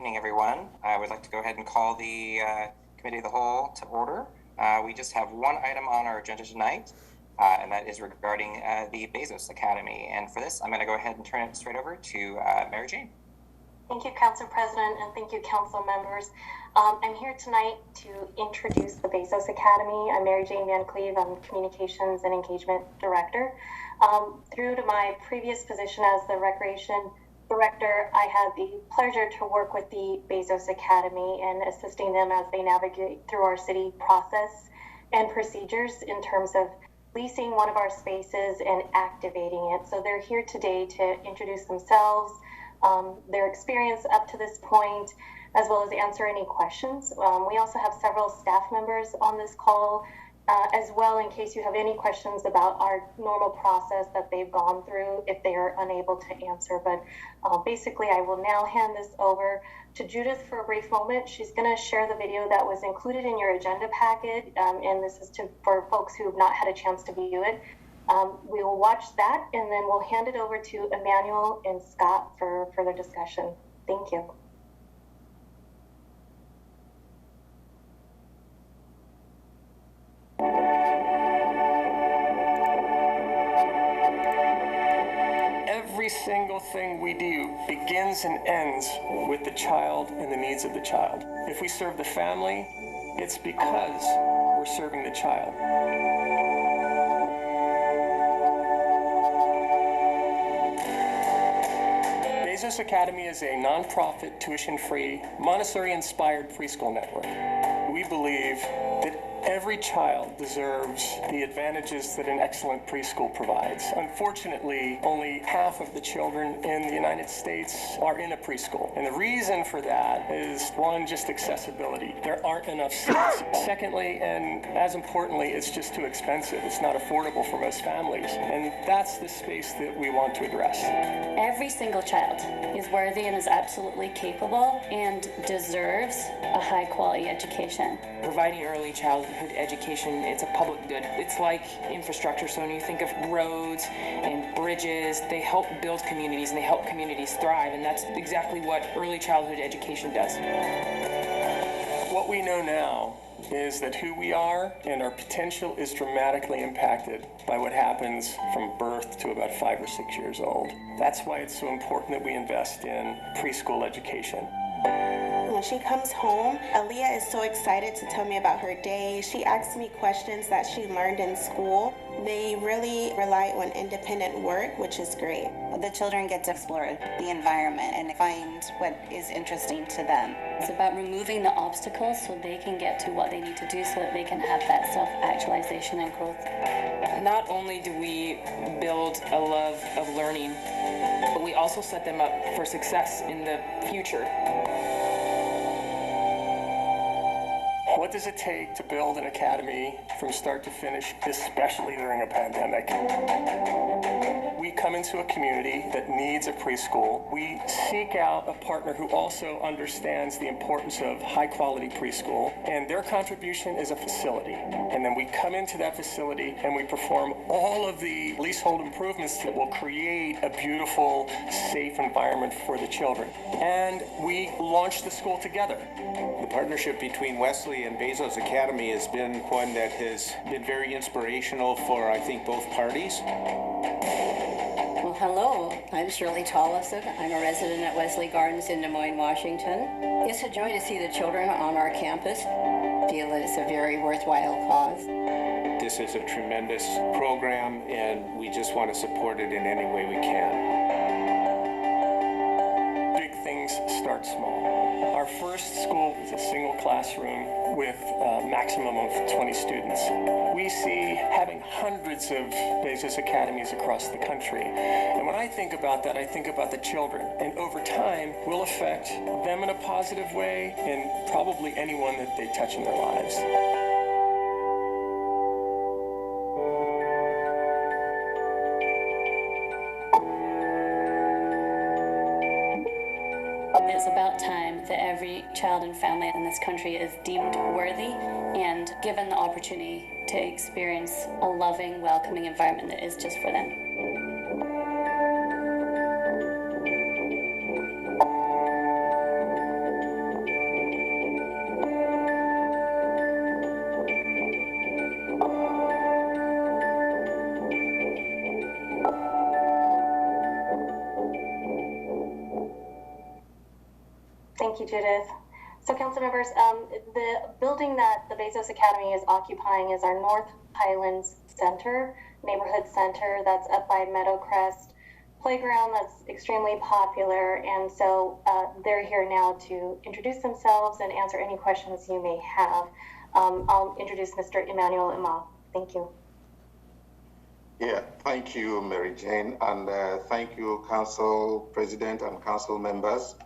evening, everyone. I would like to go ahead and call the Committee of the Whole to order. We just have one item on our agenda tonight, and that is regarding the Bezos Academy. And for this, I'm going to go ahead and turn it straight over to Mary Jane. Thank you, Council President, and thank you, Council members. I'm here tonight to introduce the Bezos Academy. I'm Mary Jane Van Cleve. I'm Communications and Engagement Director. Through to my previous position as the Recreation Director, I had the pleasure to work with the Bezos Academy and assisting them as they navigate through our city process and procedures in terms of leasing one of our spaces and activating it. So they're here today to introduce themselves, their experience up to this point, as well as answer any questions. We also have several staff members on this call as well, in case you have any questions about our normal process that they've gone through if they are unable to answer. But basically, I will now hand this over to Judith for a brief moment. She's going to share the video that was included in your agenda packet, and this is for folks who have not had a chance to view it. We will watch that, and then we'll hand it over to Emmanuel and Scott for further discussion. Thank you. Every single thing we do begins and ends with the child and the needs of the child. If we serve the family, it's because we're serving the child. Bezos Academy is a nonprofit, tuition-free, Montessori-inspired preschool network. We believe that every child deserves the advantages that an excellent preschool provides. Unfortunately, only half of the children in the United States are in a preschool. And the reason for that is, one, just accessibility. There aren't enough seats. Secondly, and as importantly, it's just too expensive. It's not affordable for most families. And that's the space that we want to address. Every single child is worthy and is absolutely capable and deserves a high-quality education. Providing early childhood education, it's a public good. It's like infrastructure. So when you think of roads and bridges, they help build communities and they help communities thrive. And that's exactly what early childhood education does. What we know now is that who we are and our potential is dramatically impacted by what happens from birth to about 5 or 6 years old. That's why it's so important that we invest in preschool education. When she comes home, Aaliyah is so excited to tell me about her day. She asks me questions that she learned in school. They really rely on independent work, which is great. The children get to explore the environment and find what is interesting to them. It's about removing the obstacles so they can get to what they need to do so that they can have that self-actualization and growth. Not only do we build a love of learning, but we also set them up for success in the future. What does it take to build an academy from start to finish, especially during a pandemic? We come into a community that needs a preschool. We seek out a partner who also understands the importance of high-quality preschool, and their contribution is a facility. And then we come into that facility and we perform all of the leasehold improvements that will create a beautiful, safe environment for the children. And we launch the school together. The partnership between Wesley and Bezos Academy has been one that has been very inspirational for, I think, both parties. Well, hello. I'm Shirley Tolleson. I'm a resident at Wesley Gardens in Des Moines, Washington. It's a joy to see the children on our campus. I feel that it's a very worthwhile cause. This is a tremendous program, and we just want to support it in any way we can. Big things start small. Our first school is a single classroom with a maximum of 20 students. We see having hundreds of Bezos Academies across the country. And when I think about that, I think about the children. And over time, we'll affect them in a positive way and probably anyone that they touch in their lives. It's about time that every child and family in this country is deemed worthy and given the opportunity to experience a loving, welcoming environment that is just for them. Thank you, Judith. So, council members, the building that the Bezos Academy is occupying is our North Highlands Center, neighborhood center that's up by Meadowcrest playground that's extremely popular. And so they're here now to introduce themselves and answer any questions you may have. I'll introduce Mr. Emmanuel Ima. Thank you. Yeah, thank you, Mary Jane, and thank you, Council President and Council members.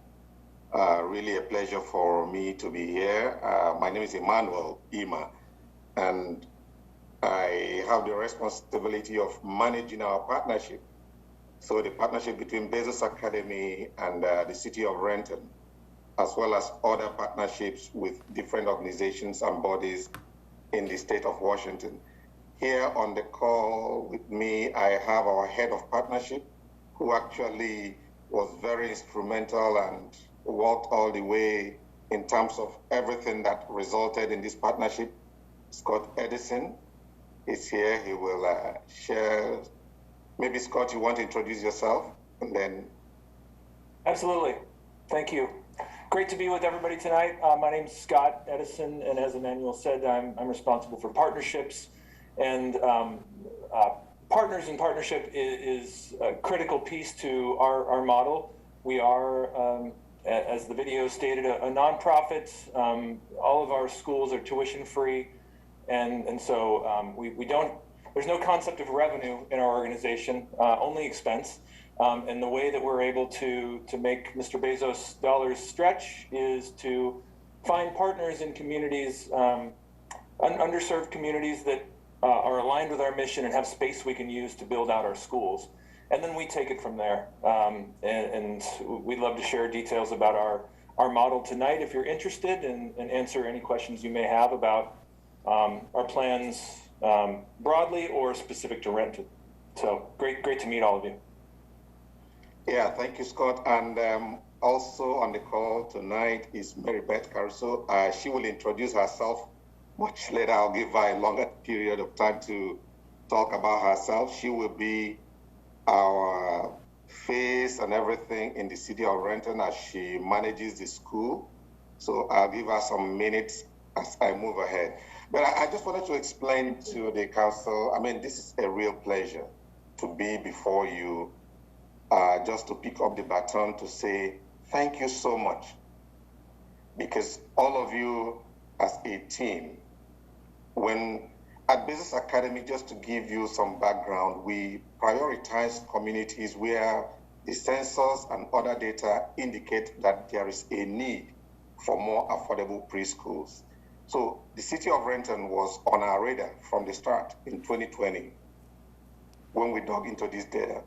Really a pleasure for me to be here. My name is Emmanuel Ima, and I have the responsibility of managing our partnership. So the partnership between Bezos Academy and the City of Renton, as well as other partnerships with different organizations and bodies in the state of Washington. Here on the call with me, I have our head of partnership, who actually was very instrumental and walked all the way in terms of everything that resulted in this partnership. Scott Edison is here. He will share. Maybe Scott, you want to introduce yourself and then. Absolutely. Thank you. Great to be with everybody tonight. My name is Scott Edison, and as Emmanuel said, I'm responsible for partnerships. And partners in partnership is a critical piece to our model. We are, as the video stated, a nonprofit. All of our schools are tuition free. And so we don't, there's no concept of revenue in our organization, only expense. And the way that we're able to make Mr. Bezos' dollars stretch is to find partners in communities, underserved communities that are aligned with our mission and have space we can use to build out our schools. And then we take it from there. And we'd love to share details about our model tonight if you're interested, and answer any questions you may have about our plans broadly or specific to Renton. So great to meet all of you. Yeah, thank you, Scott. And also on the call tonight is Mary Beth Caruso. She will introduce herself much later. I'll give her a longer period of time to talk about herself. She will be our face and everything in the city of Renton as she manages the school. So I'll give her some minutes as I move ahead. But I just wanted to explain to the council, I mean, this is a real pleasure to be before you, just to pick up the baton to say thank you so much. Because all of you as a team, when at Bezos Academy, just to give you some background, we prioritize communities where the census and other data indicate that there is a need for more affordable preschools. So the city of Renton was on our radar from the start in 2020 when we dug into this data.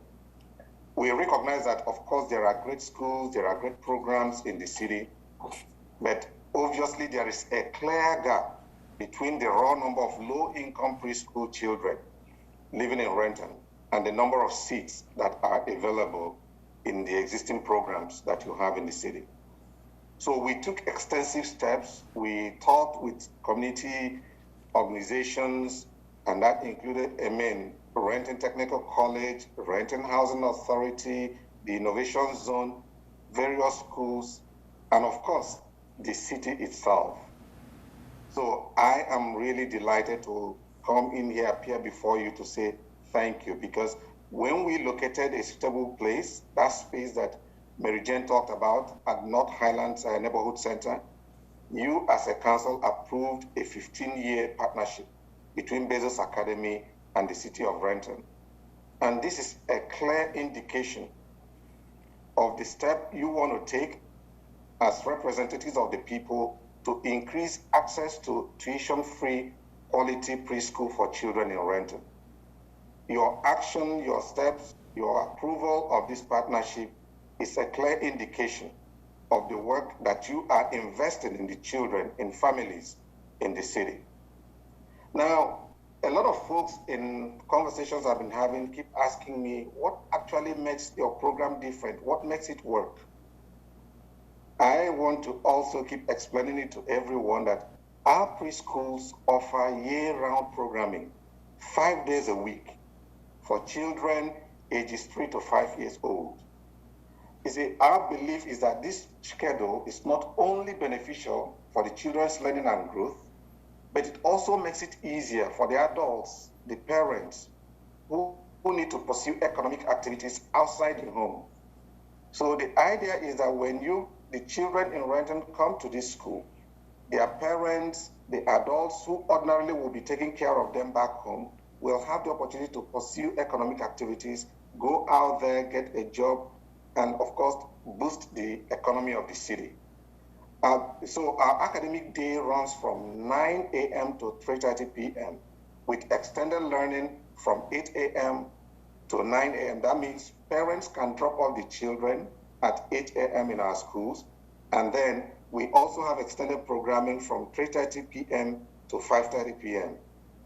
We recognize that, of course, there are great schools, there are great programs in the city, but obviously there is a clear gap between the raw number of low-income preschool children living in Renton and the number of seats that are available in the existing programs that you have in the city. So we took extensive steps. We talked with community organizations, and that included, Renton Technical College, Renton Housing Authority, the Innovation Zone, various schools, and of course, the city itself. So I am really delighted to come in here, appear before you to say thank you, because when we located a suitable place, that space that Mary Jane talked about at North Highlands Neighborhood Center, you as a council approved a 15-year partnership between Bezos Academy and the city of Renton. And this is a clear indication of the step you want to take as representatives of the people to increase access to tuition-free quality preschool for children in Renton. Your action, your steps, your approval of this partnership is a clear indication of the work that you are investing in the children, in families in the city. Now, a lot of folks in conversations I've been having keep asking me, what actually makes your program different? What makes it work? I want to also keep explaining it to everyone that our preschools offer year-round programming, 5 days a week, for children ages 3 to 5 years old. our belief is that this schedule is not only beneficial for the children's learning and growth, but it also makes it easier for the adults, the parents, who need to pursue economic activities outside the home. So the idea is that when the children in Renton come to this school, their parents, the adults who ordinarily will be taking care of them back home, will have the opportunity to pursue economic activities, go out there, get a job, and of course, boost the economy of the city. So our academic day runs from 9 a.m. to 3:30 p.m. with extended learning from 8 a.m. to 9 a.m. That means parents can drop off the children at 8 a.m. in our schools. And then we also have extended programming from 3:30 p.m. to 5:30 p.m.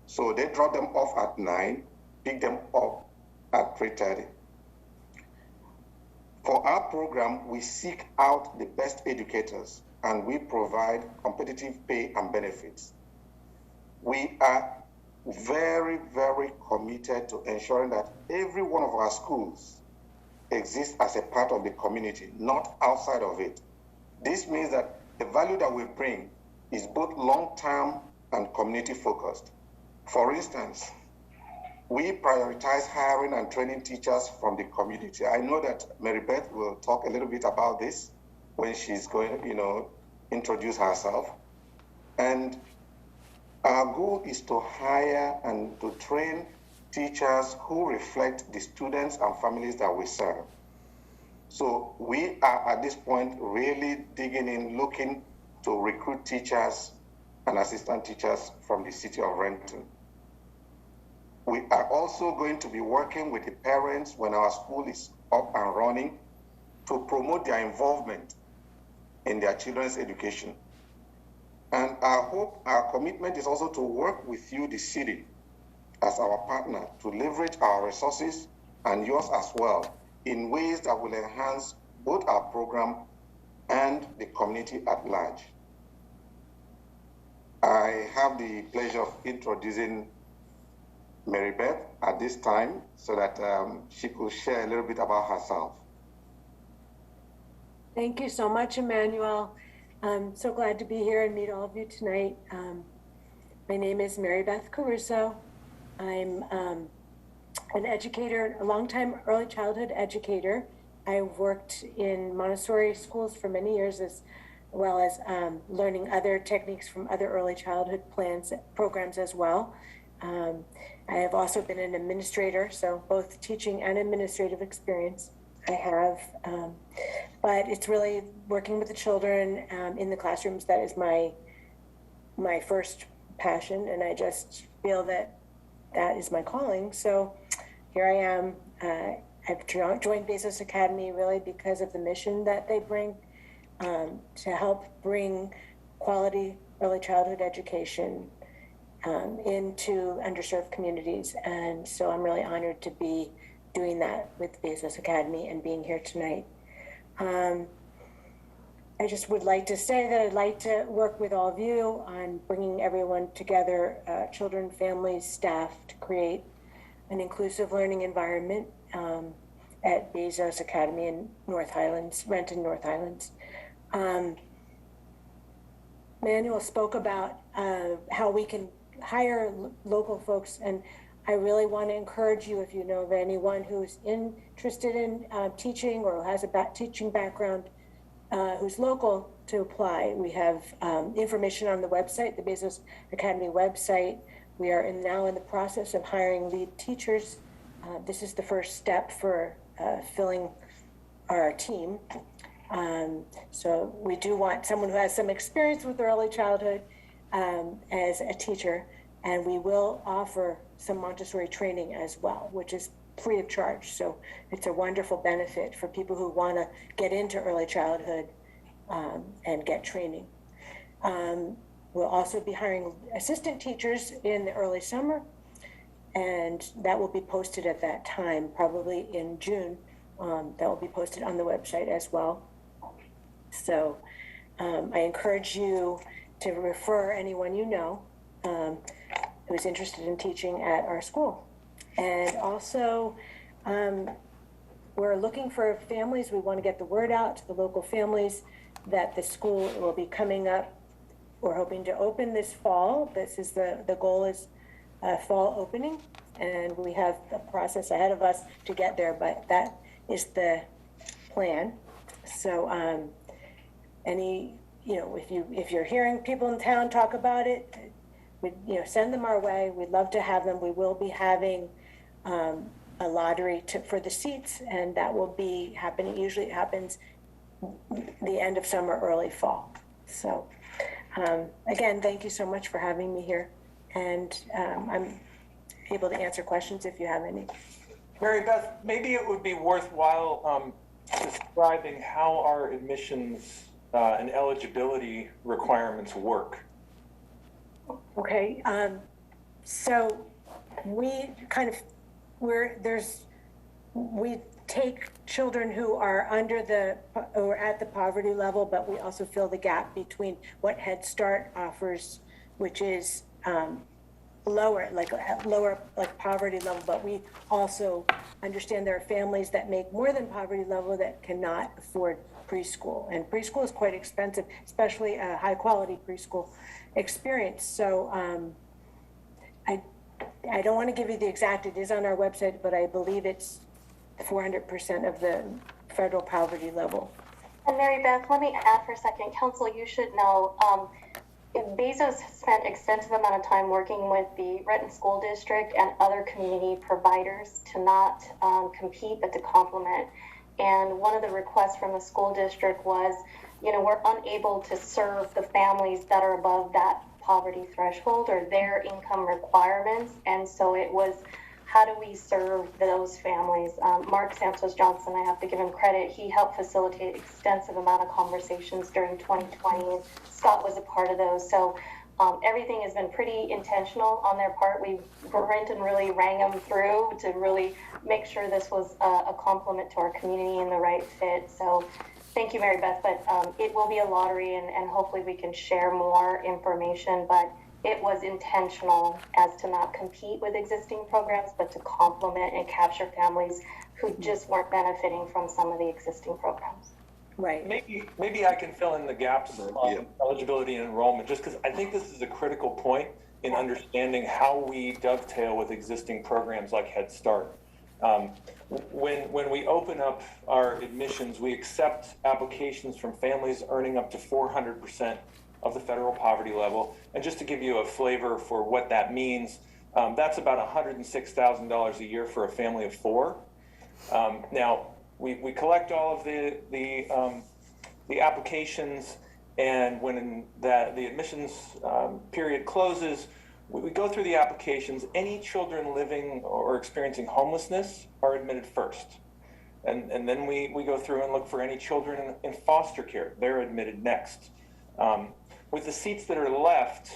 So they drop them off at 9, pick them up at 3:30. For our program, we seek out the best educators and we provide competitive pay and benefits. We are very, very committed to ensuring that every one of our schools exists as a part of the community, not outside of it. This means that the value that we bring is both long-term and community-focused. For instance, we prioritize hiring and training teachers from the community. I know that Mary Beth will talk a little bit about this when she's going to, introduce herself. And our goal is to hire and to train teachers who reflect the students and families that we serve. So we are at this point really digging in, looking to recruit teachers and assistant teachers from the city of Renton. We are also going to be working with the parents when our school is up and running to promote their involvement in their children's education. And our commitment is also to work with you, the city, as our partner to leverage our resources and yours as well in ways that will enhance both our program and the community at large. I have the pleasure of introducing Mary Beth at this time so that she could share a little bit about herself. Thank you so much, Emmanuel. I'm so glad to be here and meet all of you tonight. My name is Mary Beth Caruso. I'm an educator, a longtime early childhood educator. I worked in Montessori schools for many years as well as learning other techniques from other early childhood programs as well. I have also been an administrator, so both teaching and administrative experience I have. But it's really working with the children in the classrooms that is my first passion, and I just feel that that is my calling. So here I am. I've joined Bezos Academy really because of the mission that they bring to help bring quality early childhood education into underserved communities. And so I'm really honored to be doing that with Bezos Academy and being here tonight. I just would like to say that I'd like to work with all of you on bringing everyone together, children, families, staff, to create an inclusive learning environment at Bezos Academy in North Highlands, Renton, North Highlands. Manuel spoke about how we can hire local folks, and I really want to encourage you, if you know of anyone who's interested in teaching or has a teaching background, who's local, to apply. We have information on the website, the Bezos Academy website. We are now in the process of hiring lead teachers. This is the first step for filling our team. So we do want someone who has some experience with early childhood as a teacher, and we will offer some Montessori training as well, which is free of charge. So it's a wonderful benefit for people who want to get into early childhood and get training. We'll also be hiring assistant teachers in the early summer, and that will be posted at that time, probably in June. That will be posted on the website as well. So I encourage you to refer anyone you know who's interested in teaching at our school. And also, we're looking for families. We want to get the word out to the local families that the school will be coming up. We're hoping to open this fall. This is the goal is fall opening, and we have a process ahead of us to get there, but that is the plan. So if you're hearing people in town talk about it, send them our way. We'd love to have them. We will be having a lottery for the seats, and that will be happening. Usually it happens the end of summer, early fall. So again, thank you so much for having me here, and I'm able to answer questions if you have any. Mary Beth, maybe it would be worthwhile describing how our admissions and eligibility requirements work. Okay, so we take children who are at the poverty level, but we also fill the gap between what Head Start offers, which is lower poverty level, but we also understand there are families that make more than poverty level that cannot afford preschool, and preschool is quite expensive, especially a high quality preschool experience. So I don't want to give you the exact, it is on our website, but I believe it's 400% of the federal poverty level. And Mary Beth, let me add for a second. Council, you should know, Bezos spent extensive amount of time working with the Renton School District and other community providers to not compete, but to complement. And one of the requests from the school district was, we're unable to serve the families that are above that poverty threshold or their income requirements. And so it was, how do we serve those families? Mark Santos Johnson, I have to give him credit. He helped facilitate extensive amount of conversations during 2020. And Scott was a part of those. So everything has been pretty intentional on their part. Renton really rang them through to really make sure this was a complement to our community and the right fit. So thank you, Mary Beth, but it will be a lottery, and hopefully we can share more information, but it was intentional as to not compete with existing programs, but to complement and capture families who just weren't benefiting from some of the existing programs. Right. Maybe I can fill in the gaps on eligibility and enrollment, just because I think this is a critical point in understanding how we dovetail with existing programs like Head Start. When we open up our admissions, we accept applications from families earning up to 400% of the federal poverty level. And just to give you a flavor for what that means, that's about $106,000 a year for a family of four. Now, we collect all of the applications, and when the admissions period closes, we go through the applications. Any children living or experiencing homelessness are admitted first. And then we go through and look for any children in foster care. They're admitted next. With the seats that are left,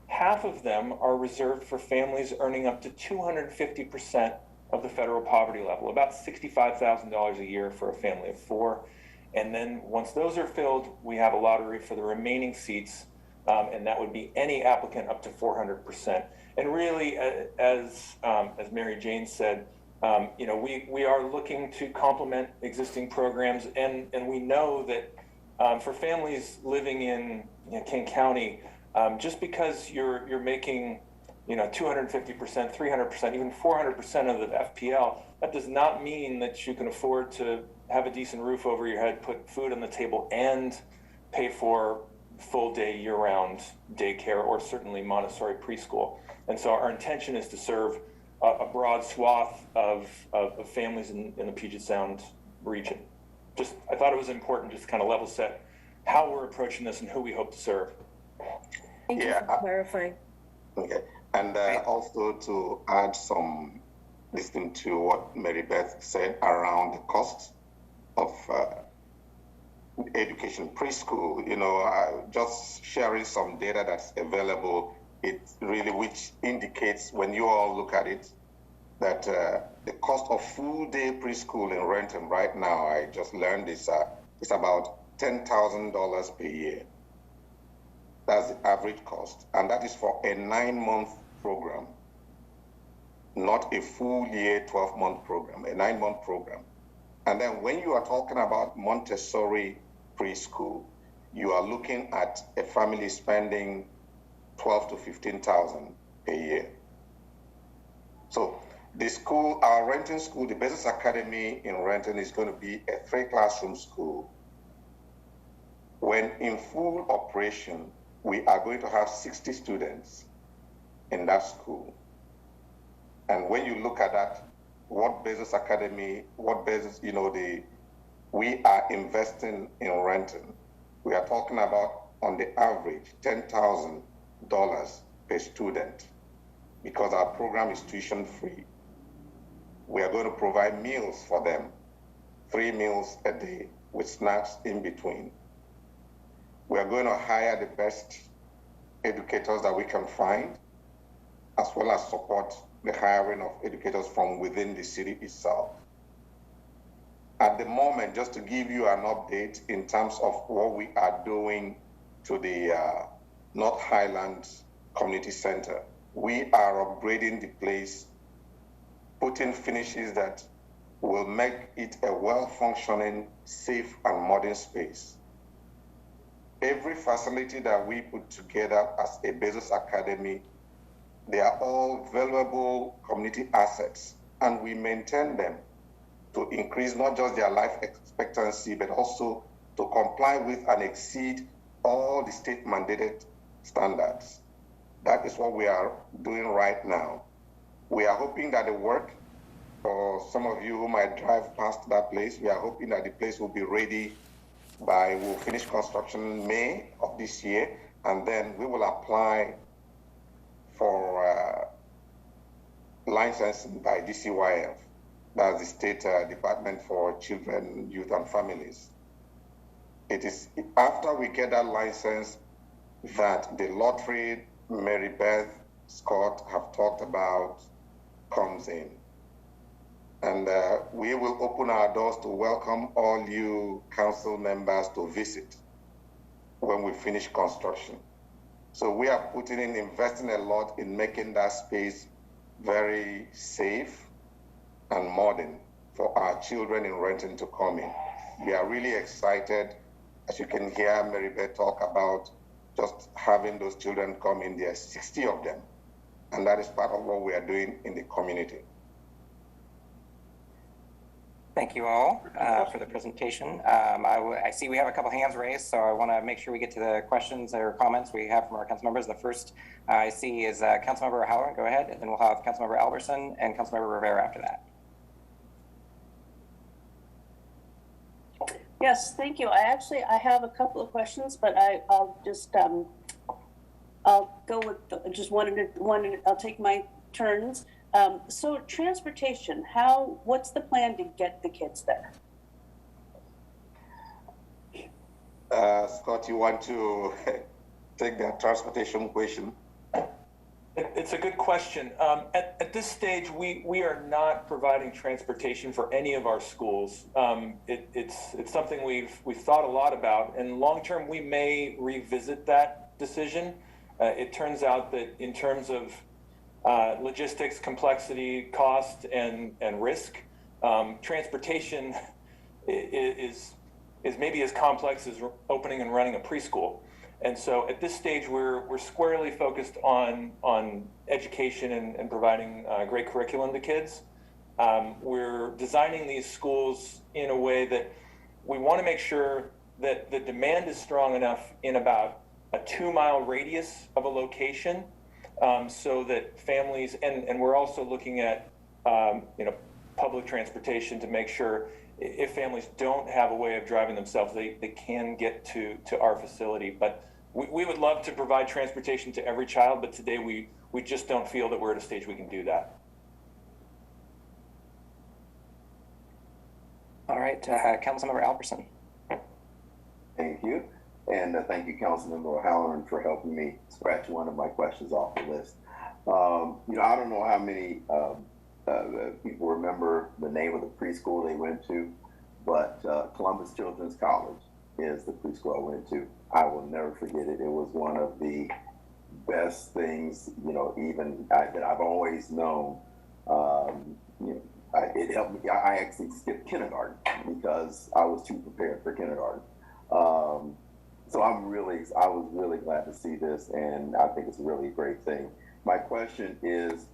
half of them are reserved for families earning up to 250% of the federal poverty level, about $65,000 a year for a family of four. And then once those are filled, we have a lottery for the remaining seats, and that would be any applicant up to 400%. And really, as Mary Jane said, we are looking to complement existing programs, and we know that for families living in King County, just because you're making 250%, 300%, even 400% of the FPL, that does not mean that you can afford to have a decent roof over your head, put food on the table, and pay for full day year-round daycare or certainly Montessori preschool. And so our intention is to serve a broad swath of families in the Puget Sound region. I thought it was important just to kind of level set how we're approaching this and who we hope to serve. Thank you for clarifying. Okay, and also to add some, listening to what Mary Beth said around the cost of education preschool, just sharing some data that's available, which indicates, when you all look at it, that the cost of full day preschool in Renton right now, I just learned is about $10,000 per year. That's the average cost, and that is for a 9-month program, not a full year 12-month program, a 9-month program. And then when you are talking about Montessori preschool, you are looking at a family spending 12 to 15,000 a year. So the school, our Renton school, the Business Academy in Renton is going to be a 3-classroom school. When in full operation, we are going to have 60 students in that school. And when you look at that, what Business Academy, what business, we are investing in Renton. We are talking about, on the average, $10,000 per student, because our program is tuition free. We are going to provide meals for them, 3 meals a day with snacks in between. We are going to hire the best educators that we can find, as well as support the hiring of educators from within the city itself. At the moment, just to give you an update in terms of what we are doing to the North Highlands Community Center, we are upgrading the place, putting finishes that will make it a well-functioning, safe, and modern space. Every facility that we put together as a business academy, they are all valuable community assets, and we maintain them to increase not just their life expectancy, but also to comply with and exceed all the state mandated standards. That is what we are doing right now. We are hoping that the work, for some of you who might drive past that place, we are hoping that the place will be ready we'll finish construction May of this year, and then we will apply for licensing by DCYF, that's the State Department for Children, Youth, and Families. It is after we get that license that the lottery Mary Beth Scott have talked about comes in. And we will open our doors to welcome all you council members to visit when we finish construction. So we are investing a lot in making that space very safe and modern for our children in Renton to come in. We are really excited, as you can hear Mary Beth talk about just having those children come in. There are 60 of them, and that is part of what we are doing in the community. Thank you all for the presentation. I see we have a couple hands raised, so I want to make sure we get to the questions or comments we have from our council members. The first I see is Councilmember O'Halloran. Go ahead, and then we'll have Councilmember Albertson and Councilmember Rivera after that. Yes, thank you. I have a couple of questions, but I'll just I'll go with just one at one. I'll take my turns. So transportation, what's the plan to get the kids there? Scott, you want to take that transportation question? It's a good question. At this stage, we are not providing transportation for any of our schools. It's something we've thought a lot about, and long term we may revisit that decision. It turns out that in terms of logistics, complexity, cost, and risk, transportation is maybe as complex as opening and running a preschool. And so at this stage, we're squarely focused on education and providing great curriculum to kids. We're designing these schools in a way that we want to make sure that the demand is strong enough in about a 2-mile radius of a location, so that families, and we're also looking at public transportation to make sure if families don't have a way of driving themselves, they can get to our facility. But we would love to provide transportation to every child, but today we just don't feel that we're at a stage we can do that. All right, Councilmember Albertson. Thank you. And thank you, Councilmember O'Halloran, for helping me scratch one of my questions off the list. I don't know how many people remember the name of the preschool they went to, but Columbus Children's College is the preschool I went to. I will never forget it. It was one of the best things, that I've always known. it helped me. I actually skipped kindergarten because I was too prepared for kindergarten. So I was really glad to see this, and I think it's a really great thing. My question is,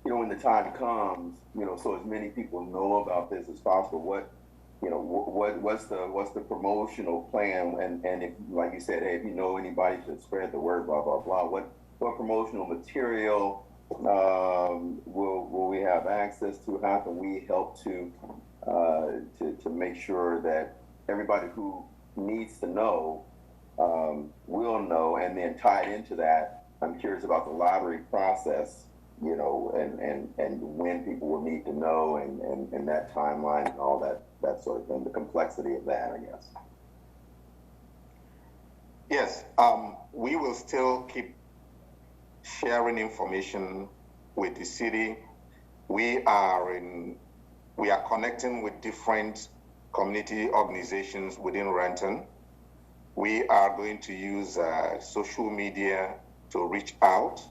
when the time comes, so as many people know about this as possible, what's the promotional plan? And if, like you said, hey, if you know anybody should spread the word, blah, blah, blah. What promotional material will we have access to? How can we help to make sure that everybody who needs to know will know? And then tied into that, I'm curious about the lottery process, and when people will need to know, and that timeline and all that sort of thing, the complexity of that, I guess. Yes, we will still keep sharing information with the city. We are connecting with different community organizations within Renton. We are going to use social media to reach out.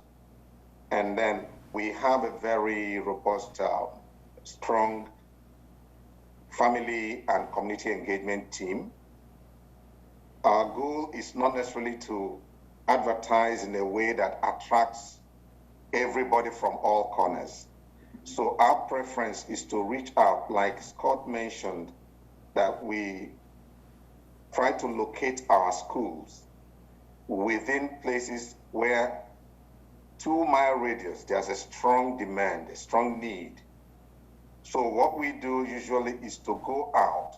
And then we have a very robust, strong family and community engagement team. Our goal is not necessarily to advertise in a way that attracts everybody from all corners. So our preference is to reach out, like Scott mentioned, that we try to locate our schools within places where 2-mile radius, there's a strong demand, a strong need. So what we do usually is to go out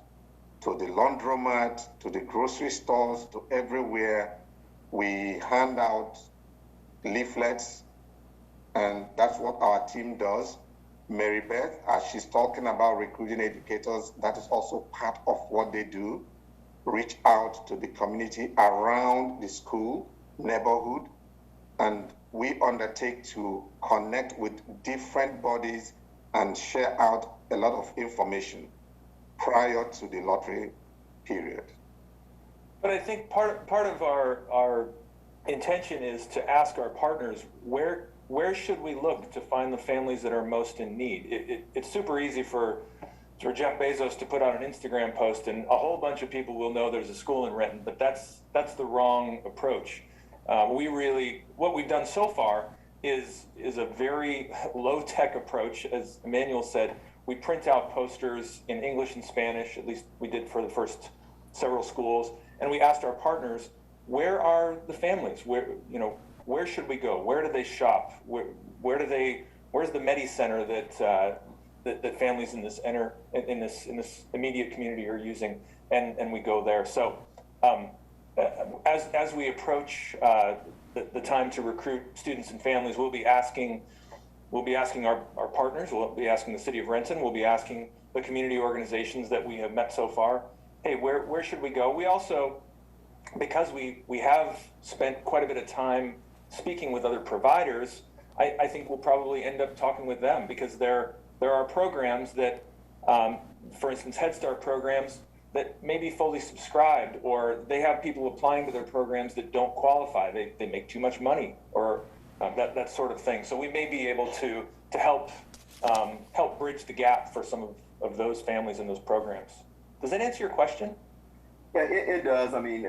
to the laundromat, to the grocery stores, to everywhere. We hand out leaflets, and that's what our team does. Mary Beth, as she's talking about recruiting educators, that is also part of what they do. Reach out to the community around the school, neighborhood, and we undertake to connect with different bodies and share out a lot of information prior to the lottery period. But I think part of our intention is to ask our partners, where should we look to find the families that are most in need? It's super easy for Jeff Bezos to put out an Instagram post and a whole bunch of people will know there's a school in Renton, but that's the wrong approach. What we've done so far is a very low-tech approach. As Emmanuel said, we print out posters in English and Spanish, at least we did for the first several schools, and we asked our partners, where are the families? Where should we go? Where do they shop? Where's the Medi Center that families in this immediate community are using, and we go there. So as we approach the time to recruit students and families, we'll be asking our partners, we'll be asking the city of Renton, we'll be asking the community organizations that we have met so far, hey, where should we go? We also, because we have spent quite a bit of time speaking with other providers, I think we'll probably end up talking with them, because there are programs that, for instance, Head Start programs that may be fully subscribed, or they have people applying to their programs that don't qualify. They make too much money, or that sort of thing. So we may be able to help bridge the gap for some of those families in those programs. Does that answer your question? Yeah, it does. I mean,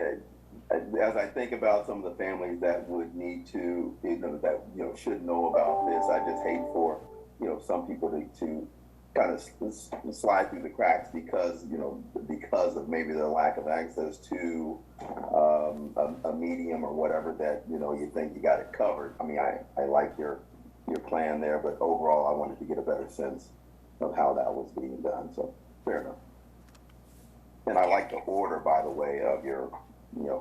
as I think about some of the families that would need to, should know about this, I just hate for, some people to kind of slide through the cracks because of maybe the lack of access to a medium or whatever that, you think you got it covered. I mean, I like your plan there, but overall I wanted to get a better sense of how that was being done. So fair enough. And I like the order, by the way, of your,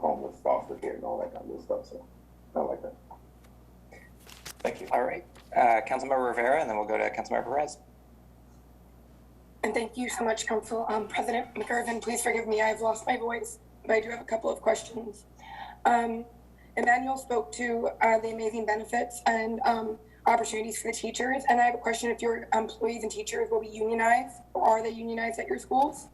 homeless foster care and all that kind of stuff. So I like that. Thank you. All right. Councilmember Rivera, and then we'll go to Councilmember Perez. And thank you so much, Council President McIrvin. Please forgive me, I've lost my voice, but I do have a couple of questions. Emmanuel spoke to the amazing benefits and opportunities for the teachers, and I have a question: if your employees and teachers will be unionized, or are they unionized at your schools?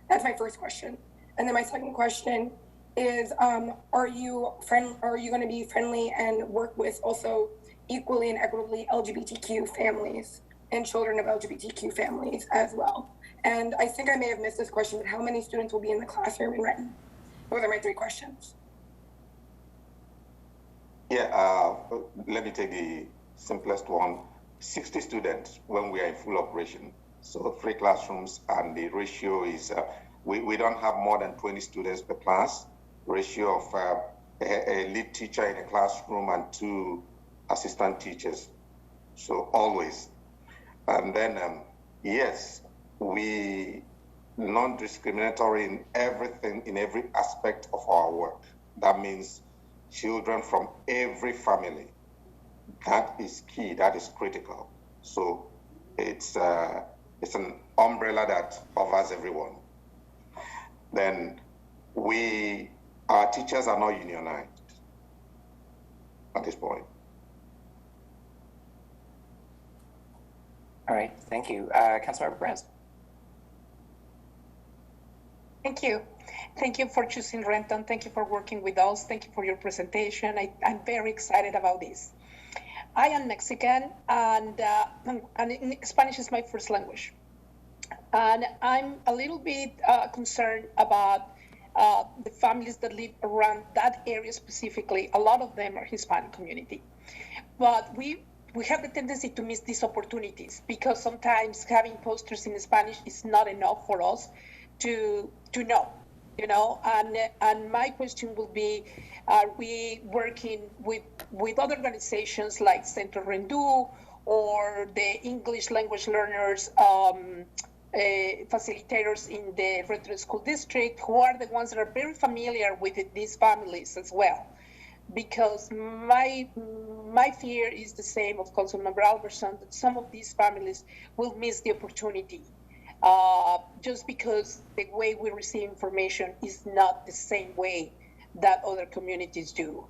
That's my first question. And then my second question is, are you going to be friendly and work with also equally and equitably LGBTQ families and children of LGBTQ families as well. And I think I may have missed this question, but how many students will be in the classroom in Renton? Those are my 3 questions. Yeah, let me take the simplest one. 60 students when we are in full operation. So 3 classrooms, and the ratio is, we don't have more than 20 students per class. Ratio of a lead teacher in a classroom and 2 assistant teachers. So always. And then, yes, we non-discriminatory in everything, in every aspect of our work. That means children from every family. That is key, that is critical. So it's an umbrella that covers everyone. Then our teachers are not unionized at this point. All right, thank you. Councilmember Perez. Thank you. Thank you for choosing Renton. Thank you for working with us. Thank you for your presentation. I'm very excited about this. I am Mexican, and Spanish is my first language. And I'm a little bit concerned about the families that live around that area specifically. A lot of them are Hispanic community. But we have the tendency to miss these opportunities because sometimes having posters in Spanish is not enough for us to know, you know. And my question will be, are we working with other organizations like Centro Rendu or the English language learners facilitators in the Renton School District, who are the ones that are very familiar with these families as well? Because my fear is the same of Councilmember Albertson, that some of these families will miss the opportunity just because the way we receive information is not the same way that other communities do.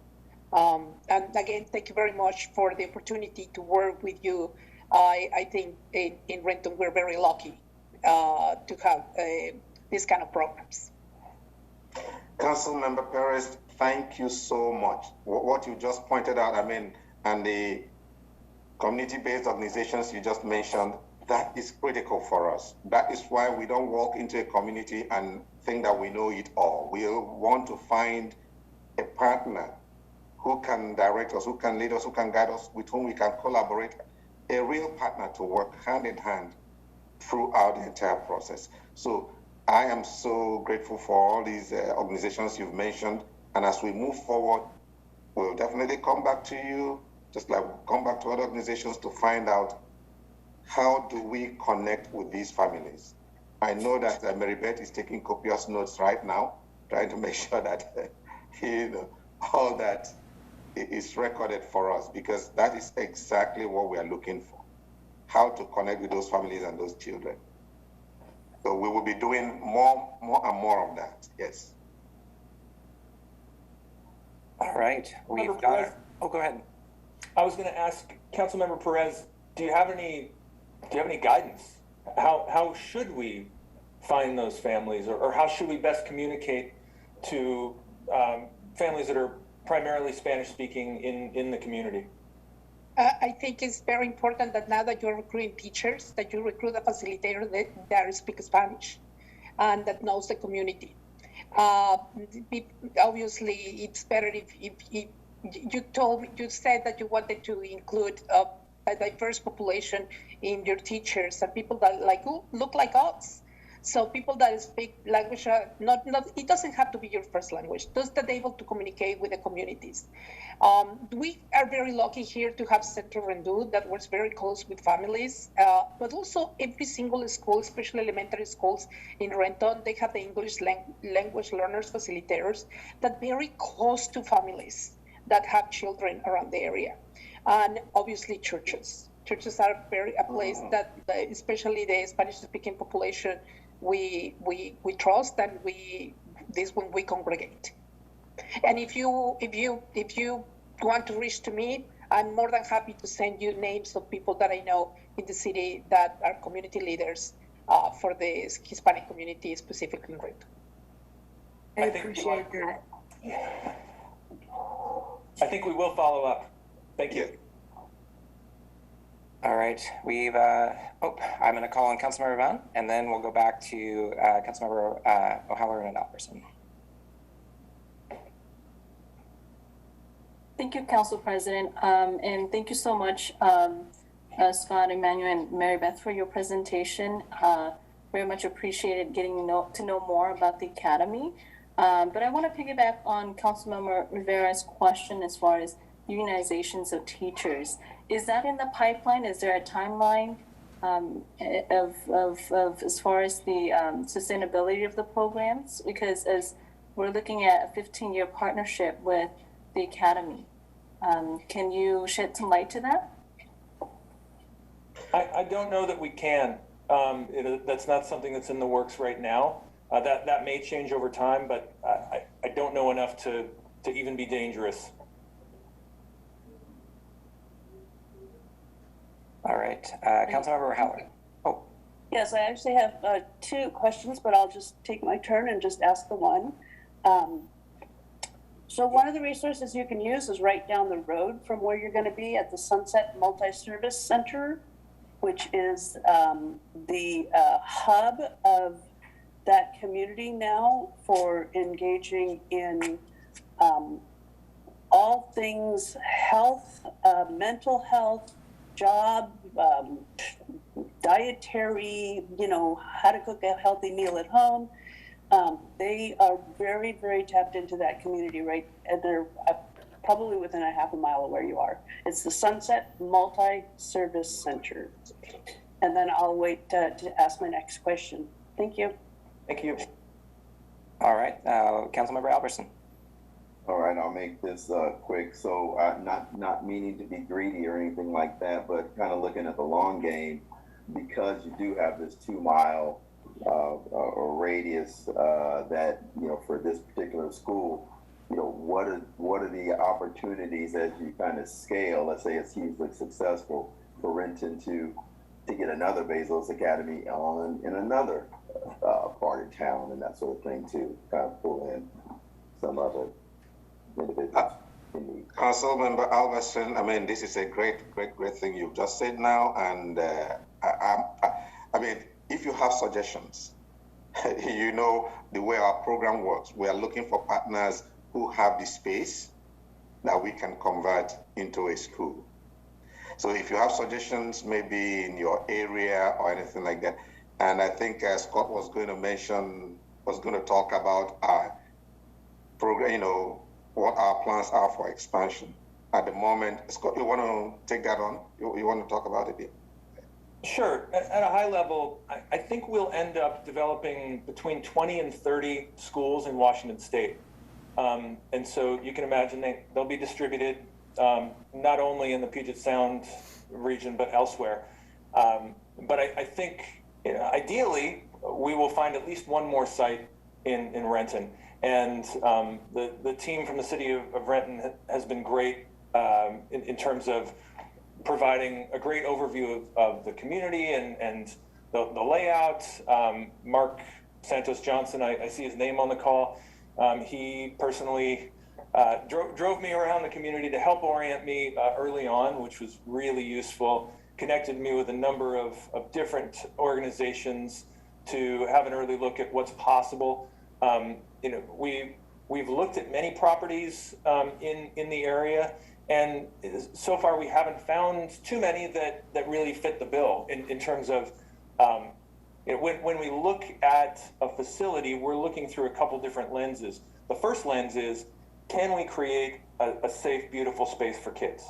And again, thank you very much for the opportunity to work with you. I think in Renton we're very lucky to have these kind of programs. Councilmember Perez, thank you so much. What you just pointed out, I mean, and the community-based organizations you just mentioned, that is critical for us. That is why we don't walk into a community and think that we know it all. We want to find a partner who can direct us, who can lead us, who can guide us, with whom we can collaborate, a real partner to work hand in hand throughout the entire process. So I am so grateful for all these organizations you've mentioned. And as we move forward, we'll definitely come back to you, just like we'll come back to other organizations to find out how do we connect with these families. I know that Maribeth is taking copious notes right now, trying to make sure that all that is recorded for us, because that is exactly what we are looking for, how to connect with those families and those children. So we will be doing more and more of that, yes. All right, we've got, oh, go ahead. I was going to ask Councilmember Perez, do you have any guidance? How should we find those families, or how should we best communicate to families that are primarily Spanish speaking in the community? I think it's very important that now that you're recruiting teachers, that you recruit a facilitator that speaks Spanish and that knows the community. Obviously, it's better if you said that you wanted to include a diverse population in your teachers and people that look like us. So people that speak language, it doesn't have to be your first language, just that able to communicate with the communities. We are very lucky here to have Centro Rendu that works very close with families, but also every single school, especially elementary schools in Renton, they have the English language learners facilitators that very close to families that have children around the area. And obviously churches. Churches are a place that, especially the Spanish-speaking population, we trust, and this when we congregate. And if you want to reach to me, I'm more than happy to send you names of people that I know in the city that are community leaders for the Hispanic community, specifically in Renton. I appreciate that. I think we will follow up. Thank you. All right, I'm going to call on Councilmember Vaughn, and then we'll go back to Councilmember O'Halloran and Albertson. Thank you, Council President, and thank you so much, Scott, Emmanuel, and Mary Beth for your presentation. Very much appreciated getting to know more about the Academy. But I want to piggyback on Councilmember Rivera's question as far as unionizations of teachers. Is that in the pipeline? Is there a timeline of as far as the sustainability of the programs? Because as we're looking at a 15-year partnership with the Academy, can you shed some light to that? I don't know that we can. That's not something that's in the works right now. That may change over time, but I don't know enough to even be dangerous. All right, Councilmember O'Halloran. Oh. Yes, I actually have two questions, but I'll just take my turn and just ask the one. So one of the resources you can use is right down the road from where you're going to be at the Sunset Multi-Service Center, which is the hub of that community now for engaging in all things health, mental health, job, dietary, how to cook a healthy meal at home. They are very, very tapped into that community, right? And they're probably within a half a mile of where you are. It's the Sunset Multi-Service Center. And then I'll wait to ask my next question. Thank you. Thank you. All right, Councilmember Albertson. All right, I'll make this quick. So not meaning to be greedy or anything like that, but kind of looking at the long game, because you do have this 2 mile radius that, for this particular school, what are the opportunities as you kind of scale, let's say it's hugely successful, for Renton to get another Bezos Academy in another part of town and that sort of thing, to kind of pull in some other individuals. Councilmember Albertson, I mean, this is a great thing you've just said now, and I mean, if you have suggestions, the way our program works, we are looking for partners who have the space that we can convert into a school. So if you have suggestions, maybe in your area or anything like that, and I think Scott was going to talk about our program, what our plans are for expansion. At the moment, Scott, you want to take that on? You want to talk about it? Sure. At a high level, I think we'll end up developing between 20 and 30 schools in Washington State. And so you can imagine they'll be distributed not only in the Puget Sound region, but elsewhere. But I think, ideally, we will find at least one more site in Renton. And the team from the city of Renton has been great in terms of providing a great overview of the community and the layout. Mark Santos Johnson, I see his name on the call. He personally drove me around the community to help orient me early on, which was really useful. Connected me with a number of different organizations to have an early look at what's possible. We've looked at many properties in the area, and so far we haven't found too many that really fit the bill in terms of when we look at a facility, we're looking through a couple different lenses. The first lens is, can we create a safe, beautiful space for kids?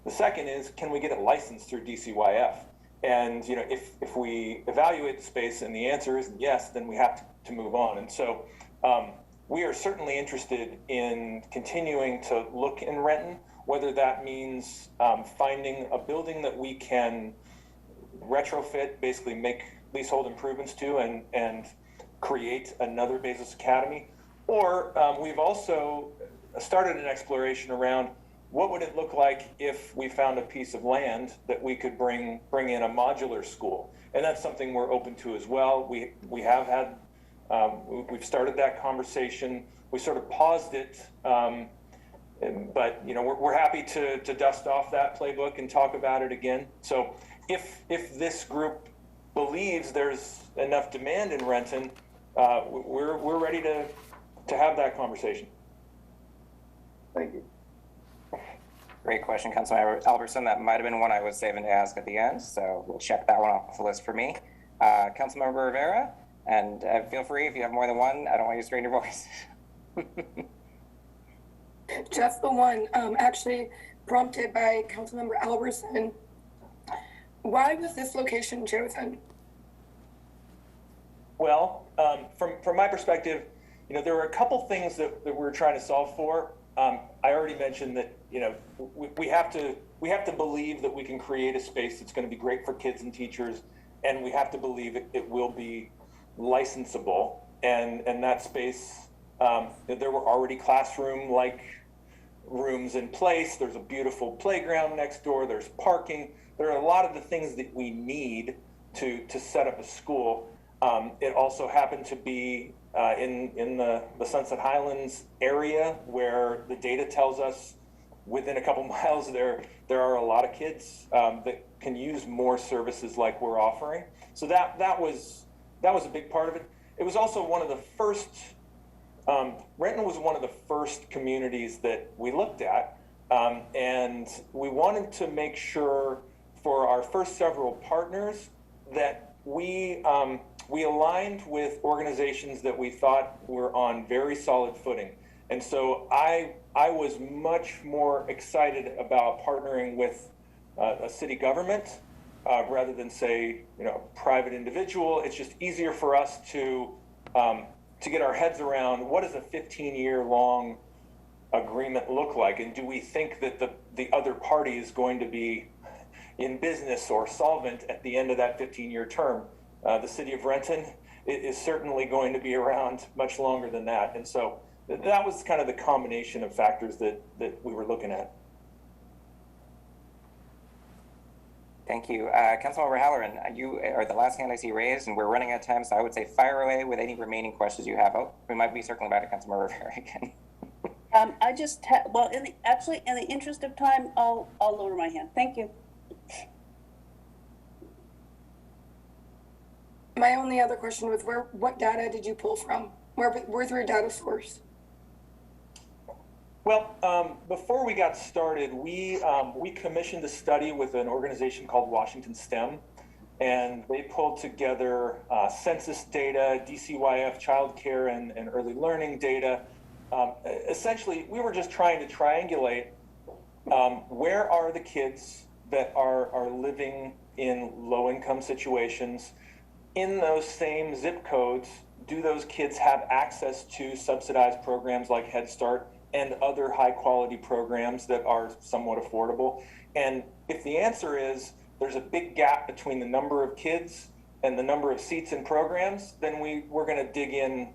The second is, can we get it licensed through DCYF? And if we evaluate the space and the answer is yes, then we have to move on. And so we are certainly interested in continuing to look in Renton, whether that means finding a building that we can retrofit, basically make leasehold improvements to and create another Bezos Academy. Or we've also started an exploration around what would it look like if we found a piece of land that we could bring in a modular school. And that's something we're open to as well. We have had, we've started that conversation. We sort of paused it, but we're happy to dust off that playbook and talk about it again. So if this group believes there's enough demand in Renton, we're ready to have that conversation. Thank you. Great question, Councilmember Albertson. That might have been one I was saving to ask at the end, so we'll check that one off the list for me. Councilmember Rivera, and feel free if you have more than one. I don't want you to strain your voice. Just the one, actually prompted by Councilmember Albertson. Why was this location chosen? Well, from my perspective, there were a couple things that we're trying to solve for. I already mentioned that, we have to believe that we can create a space that's going to be great for kids and teachers, and we have to believe it will be licensable. And that space, there were already classroom-like rooms in place. There's a beautiful playground next door. There's parking. There are a lot of the things that we need to set up a school. It also happened to be in the Sunset Highlands area, where the data tells us within a couple miles there are a lot of kids that can use more services like we're offering. So that was a big part of it. It was also one of the first. Renton was one of the first communities that we looked at, and we wanted to make sure for our first several partners that we aligned with organizations that we thought were on very solid footing. And so I was much more excited about partnering with a city government rather than, say, private individual. It's just easier for us to get our heads around what does a 15-year-long agreement look like, and do we think that the other party is going to be in business or solvent at the end of that 15-year term. The city of Renton is certainly going to be around much longer than that. And so that was kind of the combination of factors that we were looking at. Thank you. Councilmember Halloran, you are the last hand I see raised, and we're running out of time, so I would say fire away with any remaining questions you have. Oh, we might be circling back to Councilmember Rivera again. I just in the interest of time, I'll lower my hand. Thank you. My only other question was what data did you pull from? Where's your data source? Well, before we got started, we commissioned a study with an organization called Washington STEM, and they pulled together census data, DCYF childcare and early learning data. Essentially, we were just trying to triangulate where are the kids that are living in low-income situations. In those same zip codes, do those kids have access to subsidized programs like Head Start and other high-quality programs that are somewhat affordable? And if the answer is there's a big gap between the number of kids and the number of seats in programs, then we're going to dig in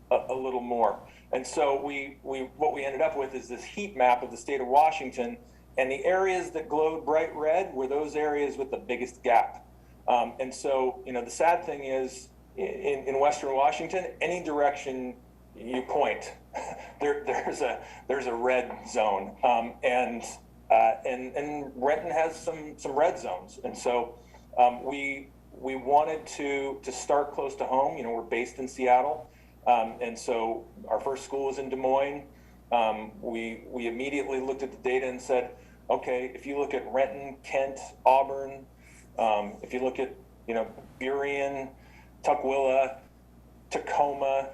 a little more. And so what we ended up with is this heat map of the state of Washington, and the areas that glowed bright red were those areas with the biggest gap. And so, the sad thing is, in Western Washington, any direction you point, there's a red zone, and Renton has some red zones, and so we wanted to start close to home. We're based in Seattle, and so our first school was in Des Moines. We immediately looked at the data and said, okay, if you look at Renton, Kent, Auburn, if you look at Burien, Tukwila, Tacoma,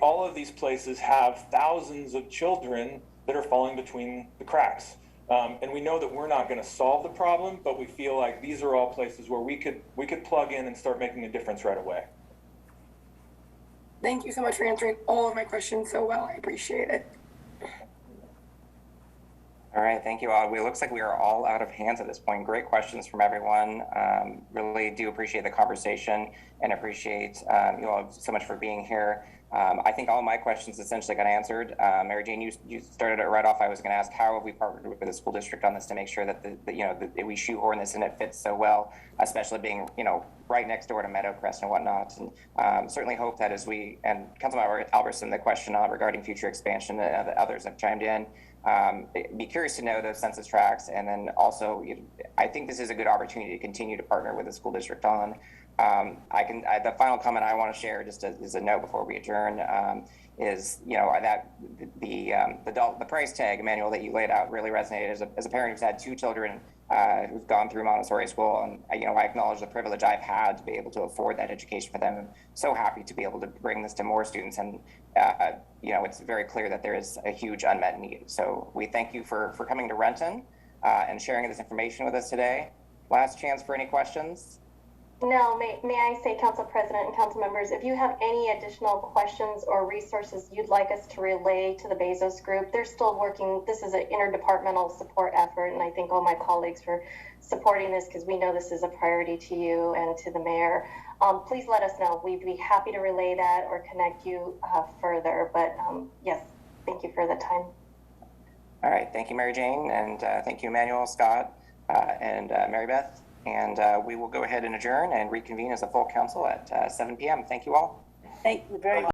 all of these places have thousands of children that are falling between the cracks. And we know that we're not going to solve the problem, but we feel like these are all places where we could plug in and start making a difference right away. Thank you so much for answering all of my questions so well. I appreciate it. All right, thank you all. It looks like we are all out of hands at this point. Great questions from everyone. Really do appreciate the conversation and appreciate you all so much for being here. I think all my questions essentially got answered. Mary Jane, you started it right off. I was going to ask how have we partnered with the school district on this to make sure that that we shoehorn this and it fits so well, especially being right next door to Meadowcrest and whatnot. And certainly hope that as we and Councilmember Albertson, the question regarding future expansion, the others have chimed in. be curious to know those census tracts. And then also, I think this is a good opportunity to continue to partner with the school district on. The final comment I want to share, just as a note before we adjourn, is that the price tag, Emmanuel, that you laid out really resonated. As a parent who's had 2 children who've gone through Montessori school, and I acknowledge the privilege I've had to be able to afford that education for them. I'm so happy to be able to bring this to more students, and it's very clear that there is a huge unmet need. So we thank you for coming to Renton and sharing this information with us today. Last chance for any questions. No, may I say, Council President and council members, if you have any additional questions or resources you'd like us to relay to the Bezos group, they're still working. This is an interdepartmental support effort, and I thank all my colleagues for supporting this because we know this is a priority to you and to the mayor. Please let us know. We'd be happy to relay that or connect you further. But yes, thank you for the time. All right. Thank you, Mary Jane. And thank you, Emmanuel, Scott, and Mary Beth. And we will go ahead and adjourn and reconvene as a full council at 7 p.m. Thank you all. Thank you very much.